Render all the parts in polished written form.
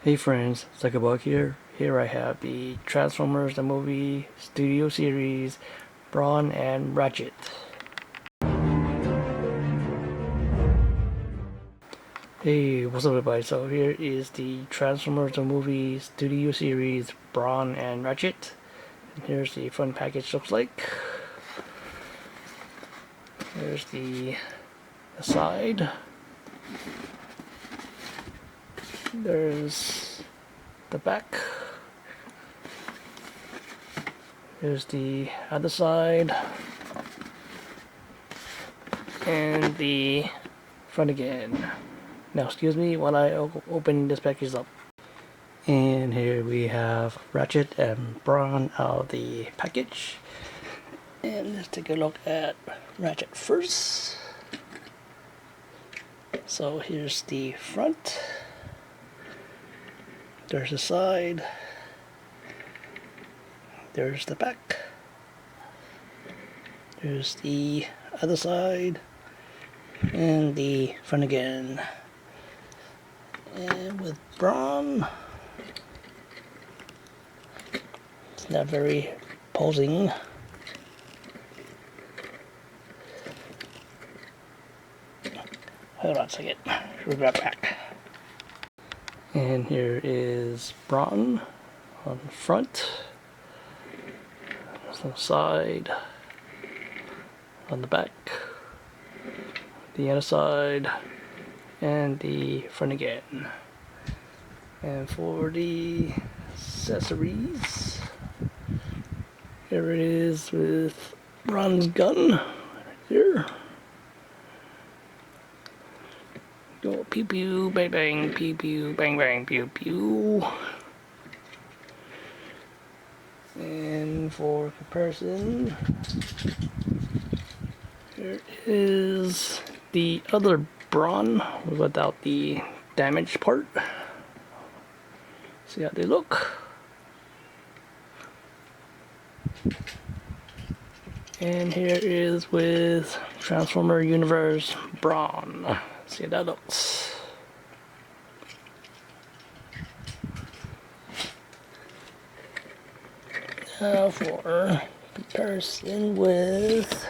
Hey friends, Zuckerberg here. Here I have the Transformers the movie studio series Brawn and Ratchet. Hey, what's up everybody? So here is the Transformers the movie studio series Brawn and Ratchet. And here's the front package looks like. Here's the side. There's the back. Here's the other side. And the front again. Now excuse me while I open this package up. And here we have Ratchet and Brawn out of the package. And let's take a look at Ratchet first. So here's the front. There's the side. There's the back. There's the other side. And the front again. And with Brawn, it's not very posing. Hold on a second, we'll be right back. And here is Brawn on the front, on the side, on the back, the other side, and the front again. And for the accessories, here it is with Brawn's gun right there. Go pew pew bang bang pew pew bang bang pew pew. And for comparison, here is the other Brawn without the damaged part. See how they look. And here is with Transformer Universe Brawn. See how that looks. Now for comparison with,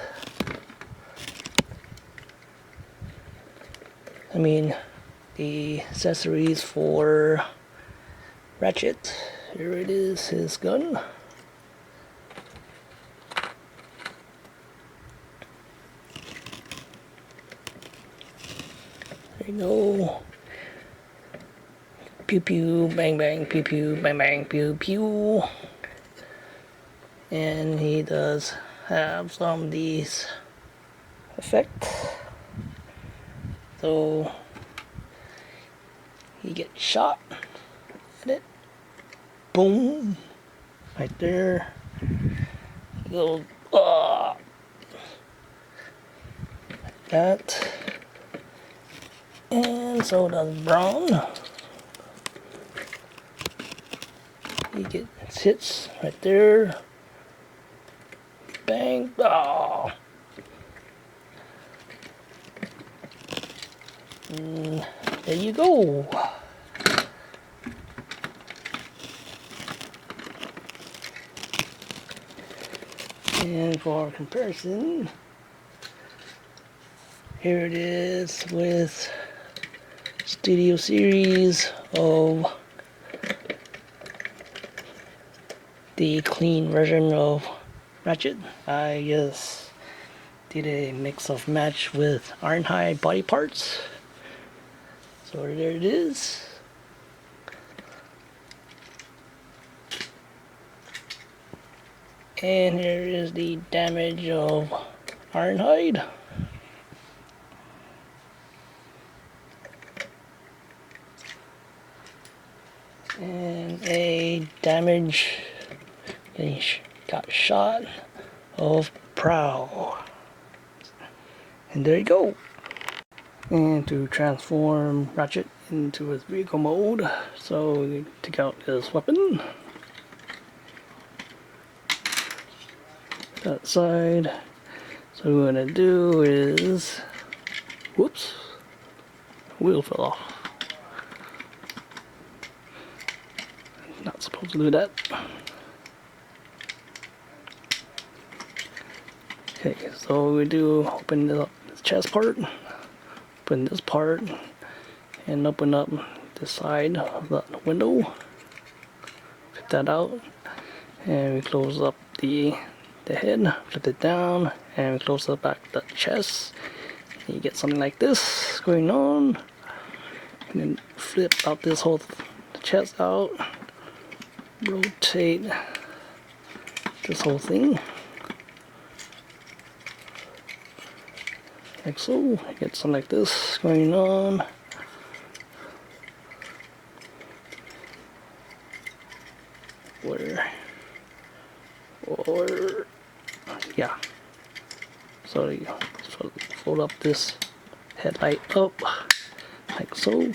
the accessories for Ratchet. Here it is, his gun. There you go. Pew pew bang bang pew pew bang bang pew pew. And he does have some of these effects. So he gets shot at it. Boom. Right there. He goes like that. And so does Brawn. He gets hits right there. Bang. Oh. There you go. And for comparison, here it is with studio series of the clean version of Ratchet. I just did a mix of match with Ironhide body parts. So there it is. And here is the damage of Ironhide. And a damage, he got shot of Prowl. And there you go. And to transform Ratchet into his vehicle mode, so we take out his weapon. That side. So what we're gonna do is, whoops, wheel fell off. supposed to do that. Okay, so we do open up this chest part, open this part, and open up this side of the window. Flip that out, and we close up the head, flip it down, and we close up back the chest. And you get something like this going on, and then flip out this whole chest out, rotate this whole thing like so. You get something like this going on. Or yeah, so you fold up this headlight up like so.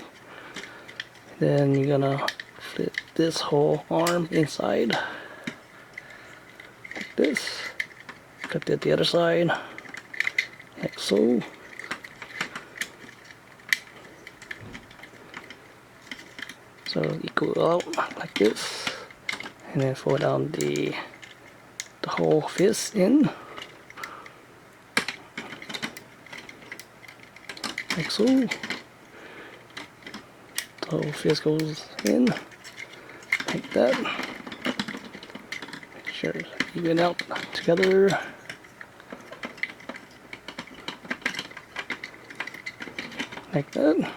Then you're gonna flip this whole arm inside like this, flip it the other side like so. So you go out like this, and then fold down the whole fist in like so. The whole fist goes in like that. Make sure it's even out together. Like that.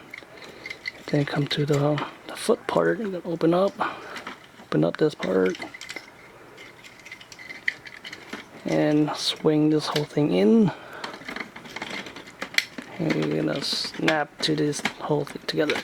Then come to the foot part and open up this part, and swing this whole thing in, and you're gonna snap to this whole thing together.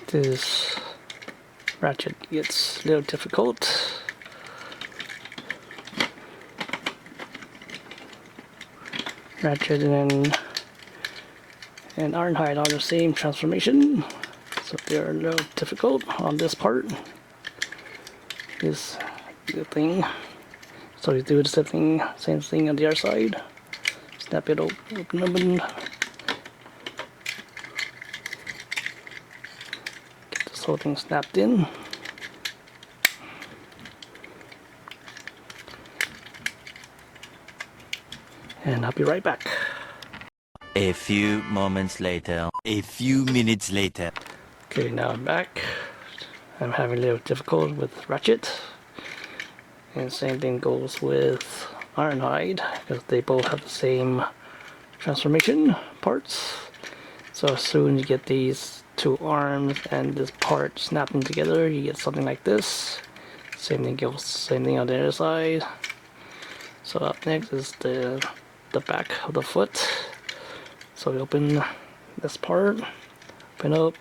This ratchet gets a little difficult. Ratchet and Ironhide are the same transformation, so they're a little difficult on this part. This thing. So you do the same thing on the other side. Snap it open. Whole thing snapped in, and I'll be right back. A few moments later, a few minutes later. Okay, now I'm back. I'm having a little difficulty with Ratchet, and same thing goes with Ironhide, because they both have the same transformation parts. So as soon as you get these two arms and this part snapping together, you get something like this. Same thing on the other side. So up next is the back of the foot. So we open this part, open up,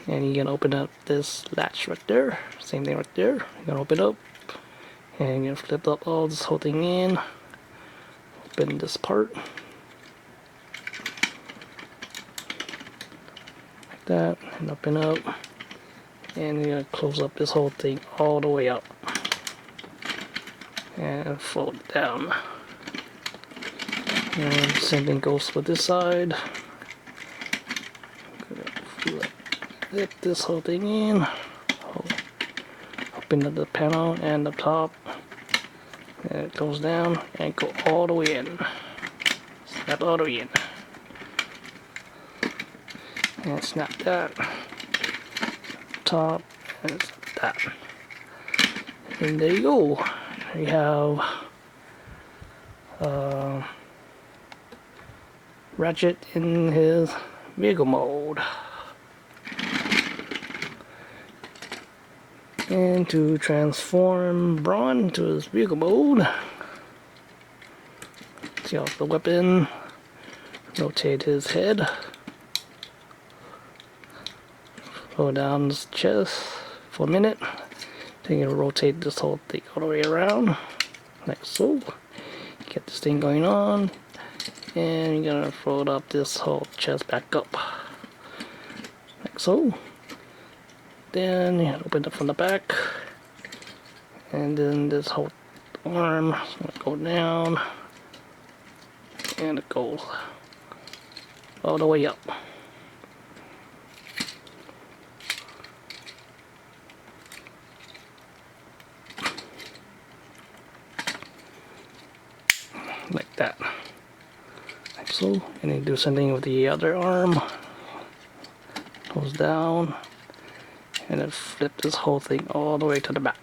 and you can open up this latch right there. Same thing right there. You're gonna open up, and you're gonna flip up all this whole thing in. Open this part. That, and open up, and you're gonna close up this whole thing all the way up and fold it down. And same thing goes with this side. Flip this whole thing in, open up the panel and the top, and it goes down and go all the way in. Snap all the way in. And snap that top and that, and there you go. We have Ratchet in his vehicle mode. And to transform Brawn to his vehicle mode, see off the weapon, rotate his head, go down his chest for a minute, then you rotate this whole thing all the way around, like so. Get this thing going on, And you're gonna fold up this whole chest back up, like so. Then you open it from the back, and then this whole arm is gonna go down, and it goes all the way up. Like that. Like so. And then do something with the other arm. Goes down. And then flip this whole thing all the way to the back.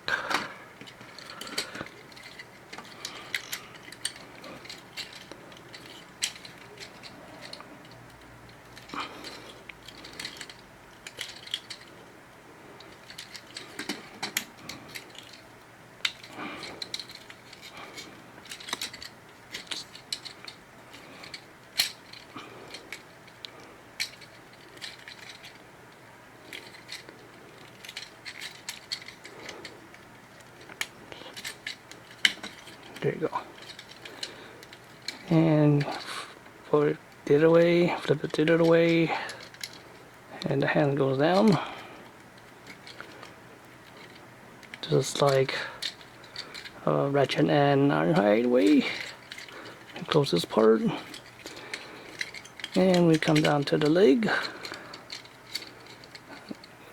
There you go. And fold it the other way, flip it the other way, and the hand goes down. Just like Ratchet and Ironhide way. And close this part. And we come down to the leg.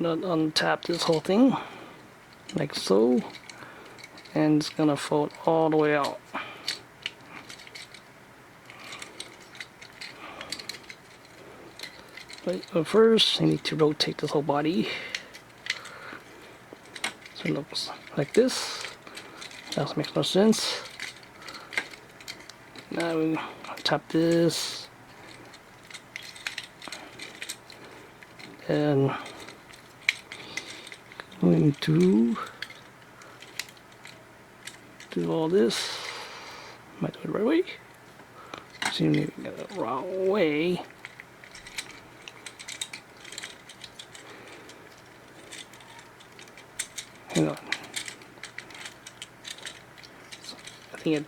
Gonna untap this whole thing, like so. And it's gonna fold all the way out. But first, I need to rotate this whole body. So it looks like this. That makes no sense. Now we tap this. And going to do all this. Might do it the right way. Seem to get it the wrong way. Hang on. I think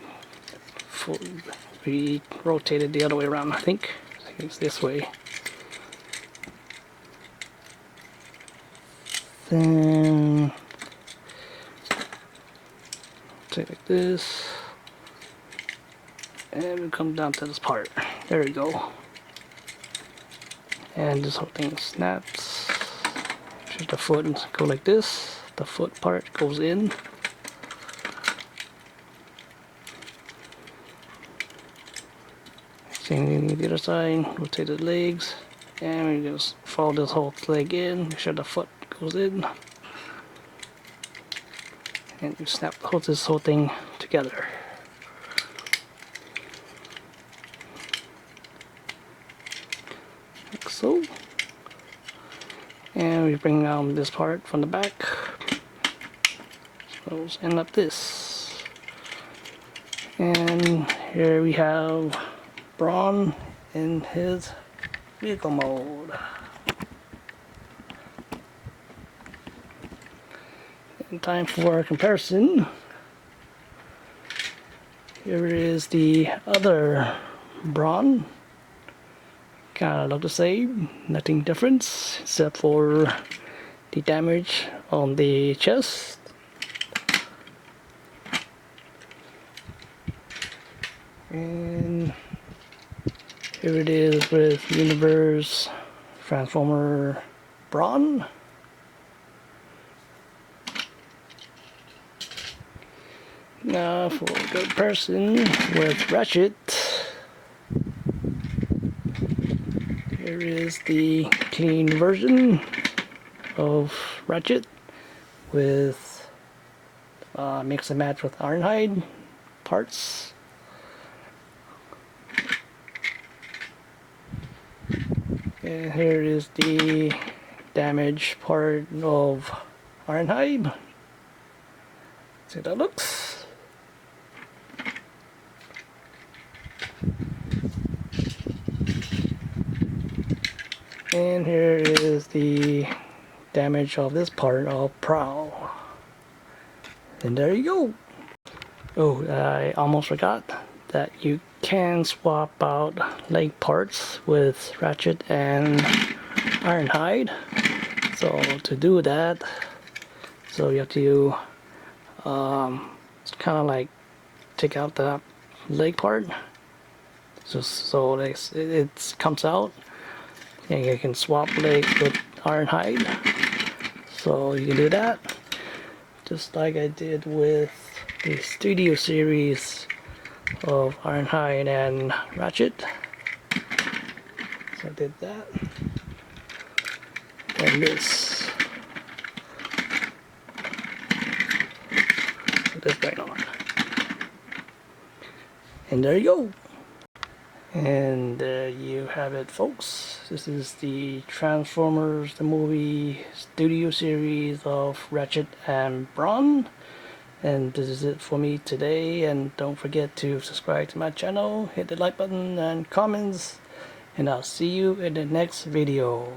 we rotated the other way around. I think it's this way. Then take like this, and we come down to this part. There we go. And this whole thing snaps. Just the foot and go like this. The foot part goes in. Same thing with the other side. Rotate the legs, and we just fold this whole leg in. Make sure the foot goes in. And you snap this whole thing together. Like so. And we bring down this part from the back. So it's end up this. And here we have Brawn in his vehicle mode. And time for a comparison. Here is the other Brawn. Kinda look the same, nothing different except for the damage on the chest. And here it is with Universe Transformer Brawn. Now for a good person with Ratchet. Here is the clean version of Ratchet with mix and match with Ironhide parts. And here is the damage part of Ironhide. See how that looks. And here is the damage of this part of Prowl. And there you go. Oh, I almost forgot that you can swap out leg parts with Ratchet and Ironhide. So to do that, so you have to kind of like take out the leg part, so it comes out, and you can swap legs with Ironhide. So you can do that, just like I did with the Studio series of Ironhide and Ratchet. So I did that, and this going on, and there you go. And there you have it, folks. This is the Transformers the movie Studio series of Ratchet and Brawn. And this is it for me today. And don't forget to subscribe to my channel, hit the like button and comments. And I'll see you in the next video.